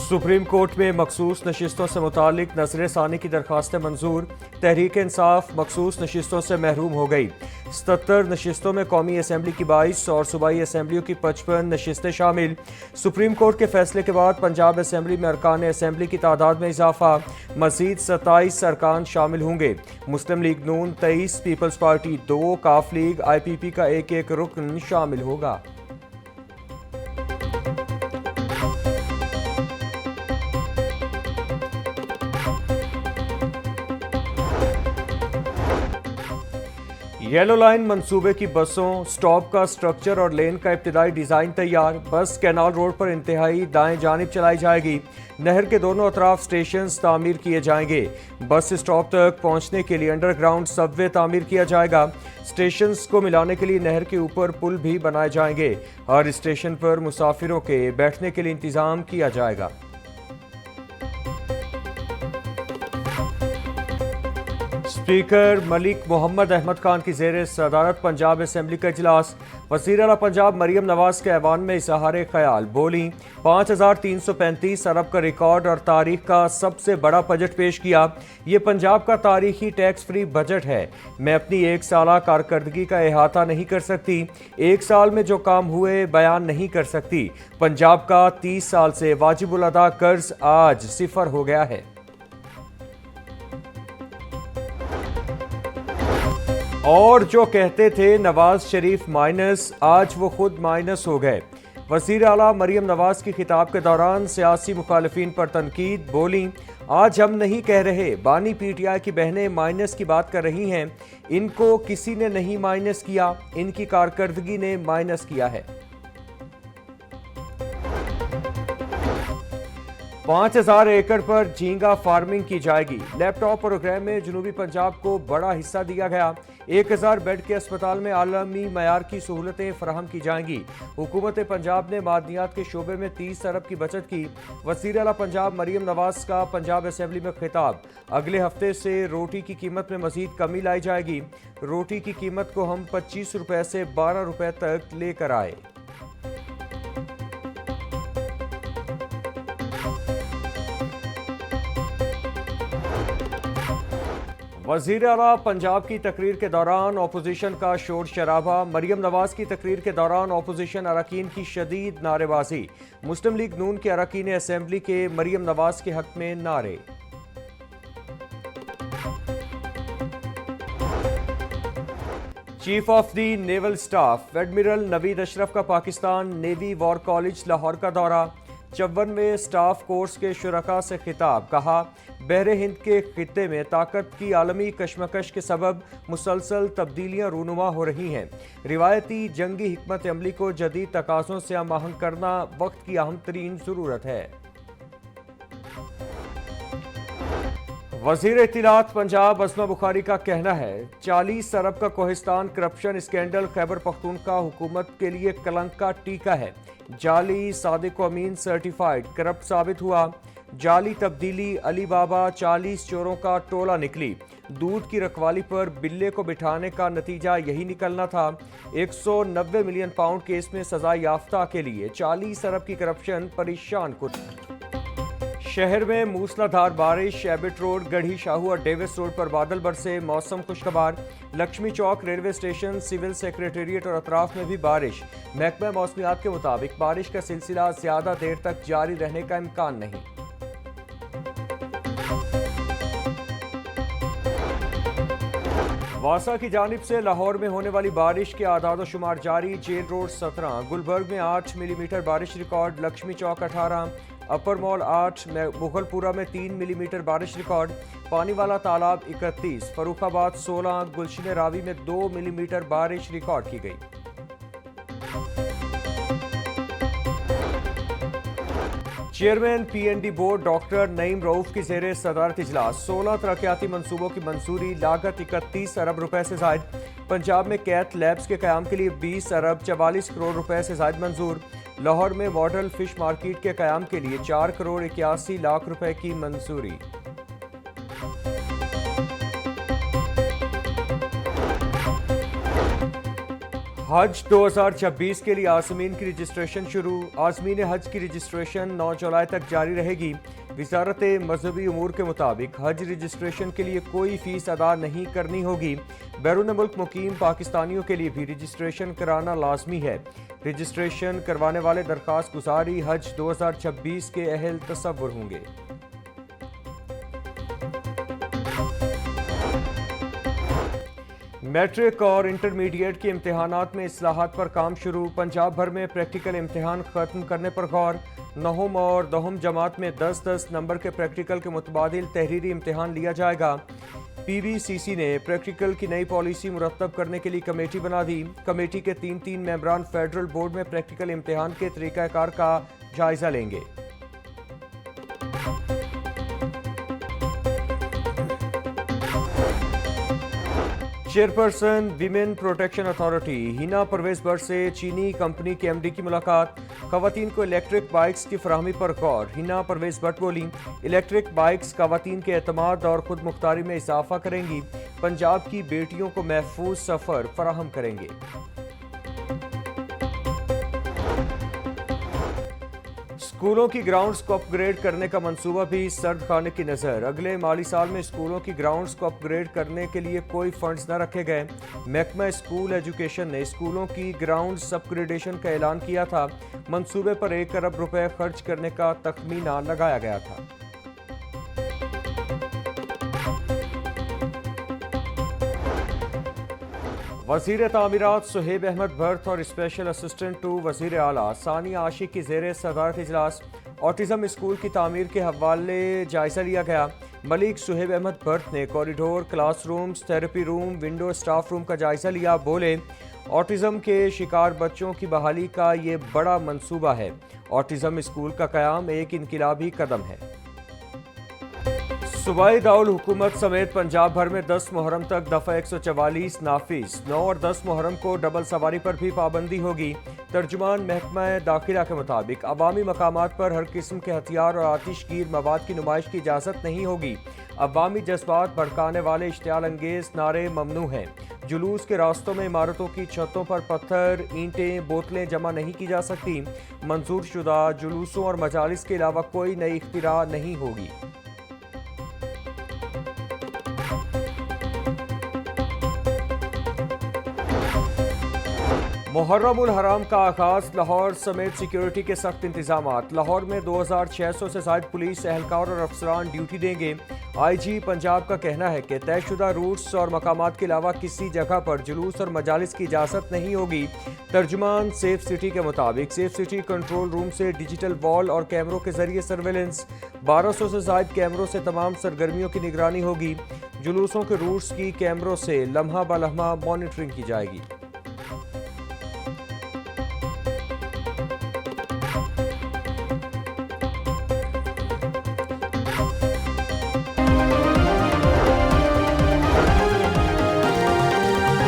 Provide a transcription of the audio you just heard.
Supreme court में मखसूस नशिस्तों से मुतालिक नज़र-ए-सानी की दरख्वास्तें मंजूर। तहरीक इंसाफ मखसूस नशिस्तों से महरूम हो गई। 77 नशिस्तों में कौमी असम्बली की 22 और सूबाई असम्बलियों की 55 नशिस्तें शामिल। सुप्रीम कोर्ट के फैसले के बाद पंजाब असम्बली में अरकान असम्बली की तादाद में इजाफा। मजीद 27 अरकान शामिल होंगे। मुस्लिम लीग नून 23, पीपल्स पार्टी 2, काफ लीग IPP का एक रुकन शामिल होगा। येलो लाइन मंसूबे की बसों, स्टॉप का स्ट्रक्चर और लेन का इब्तिदाई डिज़ाइन तैयार। बस कैनाल रोड पर इंतहाई दाएं जानिब चलाई जाएगी। नहर के दोनों अतराफ स्टेशन तामीर किए जाएंगे। बस स्टॉप तक पहुंचने के लिए अंडरग्राउंड सबवे तामीर किया जाएगा। स्टेशन को मिलाने के लिए नहर के ऊपर पुल भी बनाए जाएंगे। हर स्टेशन पर मुसाफिरों के बैठने के लिए इंतजाम किया जाएगा। स्पीकर मलिक मोहम्मद अहमद खान की ज़ेर सदारत पंजाब असम्बली का इजलास। वज़ीर आला पंजाब मरियम नवाज के ऐवान में इज़हार ख्याल बोली। 5335 अरब का रिकॉर्ड और तारीख का सबसे बड़ा बजट पेश किया। ये पंजाब का तारीखी टैक्स फ्री बजट है। मैं अपनी एक साला कारकर्दगी का अहाता नहीं कर सकती। एक साल में जो काम हुए बयान नहीं कर सकती। पंजाब का 30 साल से वाजिबुल अदा कर्ज आज सिफर हो गया है। और जो कहते थे नवाज शरीफ माइनस, आज वो खुद माइनस हो गए। वज़ीर आला मरियम नवाज की खिताब के दौरान सियासी मुखालिफिन पर तनकीद। बोली, आज हम नहीं कह रहे बानी PTI की बहनें माइनस की बात कर रही हैं। इनको किसी ने नहीं माइनस किया, इनकी कारकर्दगी ने माइनस किया है। 5000 एकड़ पर झींगा फार्मिंग की जाएगी। लैपटॉप प्रोग्राम में जनूबी पंजाब को बड़ा हिस्सा दिया गया। 1000 बेड के अस्पताल में आलमी मयार की सहूलतें फराहम की जाएंगी। हुकूमत पंजाब ने मादनियात के शोबे में 30 अरब की बचत की। वज़ीर आला पंजाब मरियम नवाज का पंजाब असम्बली में खिताब। अगले हफ्ते से रोटी की कीमत में मजीद कमी लाई जाएगी। रोटी की कीमत को हम 25 रुपए से 12 रुपए तक लेकर आए। वज़ीर आला पंजाब की तकरीर के दौरान अपोजिशन का शोर शराबा। मरियम नवाज की तकरीर के दौरान अपोजिशन अरकान की शदीद नारेबाजी। मुस्लिम लीग नून के अरकान असम्बली के मरियम नवाज के हक में नारे। Chief of the naval staff admiral Naveed Ashraf का Pakistan navy war college Lahore का दौरा। 54वें स्टाफ कोर्स के शुरका से खिताब। कहा, बहरे हिंद के खित्ते में ताकत की आलमी कशमकश के सबब मुसलसल तब्दीलियां रूनुमा हो रही हैं। रिवायती जंगी हिकमत अमली को जदीद तकाज़ों से हम आहंग करना वक्त की अहम तरीन ज़रूरत है। वज़ीर इत्तिलात पंजाब अस्मा बुखारी का कहना है, 40 अरब का कोहिस्तान करप्शन स्कैंडल खैबर पख्तूनख्वा हुकूमत के लिए कलंक का टीका है। जाली सादिक अमीन सर्टिफाइड करप्ट साबित हुआ। जाली तब्दीली अली बाबा 40 चोरों का टोला निकली। दूध की रखवाली पर बिल्ले को बिठाने का नतीजा यही निकलना था। 190 मिलियन पाउंड केस में सजा याफ्ता के लिए 40 अरब की करप्शन परेशान कुछ। शहर में मूसलाधार बारिश। एबिट रोड, गढ़ी शाहू और डेविस रोड पर बादल बरसे। मौसम खुशगवार। लक्ष्मी चौक रेलवे स्टेशन, सिविल सेक्रेटेरिएट और अतराफ में भी बारिश। महकमा मौसमियात के मुताबिक बारिश का सिलसिला ज्यादा देर तक जारी रहने का इम्कान नहीं। वासा की जानिब से लाहौर में होने वाली बारिश के आदाद शुमार जारी। जेल रोड 17, गुलबर्ग में 8 मिलीमीटर बारिश रिकॉर्ड। लक्ष्मी चौक 18, अपर मॉल 8, मुगलपुरा में 3 मिलीमीटर बारिश रिकॉर्ड। पानी वाला तालाब 31, फरुखाबाद 16, गुलशन रावी में 2 मिलीमीटर बारिश रिकॉर्ड की गई। Chairman PND board doctor Naeem Rauf की ज़ेरे सदारत इजलास। 16 तरक्याती मंसूबों की मंजूरी। लागत 31 अरब रुपए से जायद। पंजाब में कैथ लैब्स के क़याम के लिए 20 अरब 44 करोड़ रुपए से जायद मंजूर। लाहौर में मॉडल फिश मार्केट के क़याम के लिए 4 करोड़ 81 लाख रुपए की मंजूरी। हज 2026 के लिए आज़मीन की रजिस्ट्रेशन शुरू। आज़मीन हज की रजिस्ट्रेशन 9 जुलाई तक जारी रहेगी। वजारत मजहबी उमूर के मुताबिक हज रजिस्ट्रेशन के लिए कोई फीस अदा नहीं करनी होगी। बैरून मुल्क मुकीम पाकिस्तानियों के लिए भी रजिस्ट्रेशन कराना लाजमी है। रजिस्ट्रेशन करवाने वाले दरख्वास्त गुजारी हज 2026 के अहल तसव्वुर होंगे। मैट्रिक और इंटरमीडिएट के इम्तहानात में इस्लाहात पर काम शुरू। पंजाब भर में प्रैक्टिकल इम्तहान खत्म करने पर गौर। नहुम और दहुम जमात में 10-10 नंबर के प्रैक्टिकल के मुतबादिल तहरीरी इम्तहान लिया जाएगा। PBCC ने प्रैक्टिकल की नई पॉलिसी मुरतब करने के लिए कमेटी बना दी। कमेटी के 3 मेंबरान फेडरल बोर्ड में प्रैक्टिकल इम्तहान के तरीक़ाकार का जायजा लेंगे। Chairperson women protection authority Hina Parvez Butt से चीनी कंपनी के MD की मुलाकात। खवातीन को इलेक्ट्रिक बाइक्स की फराहमी पर गौर। हिना परवेज बट बोली, इलेक्ट्रिक बाइक्स खवातीन के एतमाद और खुद मुख्तारी में इजाफा करेंगी। पंजाब की बेटियों को महफूज सफर फराहम करेंगे। स्कूलों की ग्राउंड्स को अपग्रेड करने का मंसूबा भी सर्द खाने की नज़र। अगले माली साल में स्कूलों की ग्राउंड्स को अपग्रेड करने के लिए कोई फंड्स न रखे गए। महकमा स्कूल एजुकेशन ने स्कूलों की ग्राउंड्स अपग्रेडेशन का ऐलान किया था। मंसूबे पर 1 अरब रुपए खर्च करने का तखमीना लगाया गया था। वज़ीर तामीरात सुहेब अहमद भर्त और स्पेशल असिस्टेंट टू वज़ीर आला सानिया आशिक की ज़ेर सदारत इजलास। ऑटिज़म स्कूल की तामीर के हवाले जायजा लिया गया। मलिक सुहेब अहमद भर्त ने corridor, classrooms, therapy room, window staff room का जायजा लिया। बोले, ऑटिज़म के शिकार बच्चों की बहाली का ये बड़ा मंसूबा है। ऑटिज़म स्कूल का क़याम एक इनकलाबी कदम है। सूबाई दारुल हुकूमत समेत पंजाब भर में 10 मुहर्रम तक दफ़ा 144 नाफिज। 9 और 10 मुहर्रम को डबल सवारी पर भी पाबंदी होगी। तर्जुमान महकमा दाखिला के मुताबिक अवामी मकामात पर हर किस्म के हथियार और आतिशगीर मवाद की नुमाइश की इजाज़त नहीं होगी। अवामी जज्बात भड़काने वाले इश्तियाल अंगेज नारे ममनू हैं। जुलूस के रास्तों में इमारतों की छतों पर पत्थर, ईंटें, बोतलें जमा नहीं की जा सकती। मंजूर शुदा जुलूसों और मजालिस के अलावा कोई नई इख्तिरा नहीं होगी। मुहर्रम उल हराम का आगाज। लाहौर समेत सिक्योरिटी के सख्त इंतजामात। लाहौर में 2600 से ज्यादा पुलिस एहलकार और अफसरान ड्यूटी देंगे। IG पंजाब का कहना है कि तयशुदा रूट्स और मकामात के अलावा किसी जगह पर जुलूस और मजालिस की इजाज़त नहीं होगी। तर्जुमान सेफ सिटी के मुताबिक सेफ सिटी कंट्रोल रूम से डिजिटल वॉल और कैमरों के जरिए सर्वेलेंस। 1200 से ज्यादा कैमरों से तमाम सरगर्मियों की निगरानी होगी। जुलूसों के रूट्स की कैमरों से लम्हा ब लम्हा मॉनिटरिंग की जाएगी।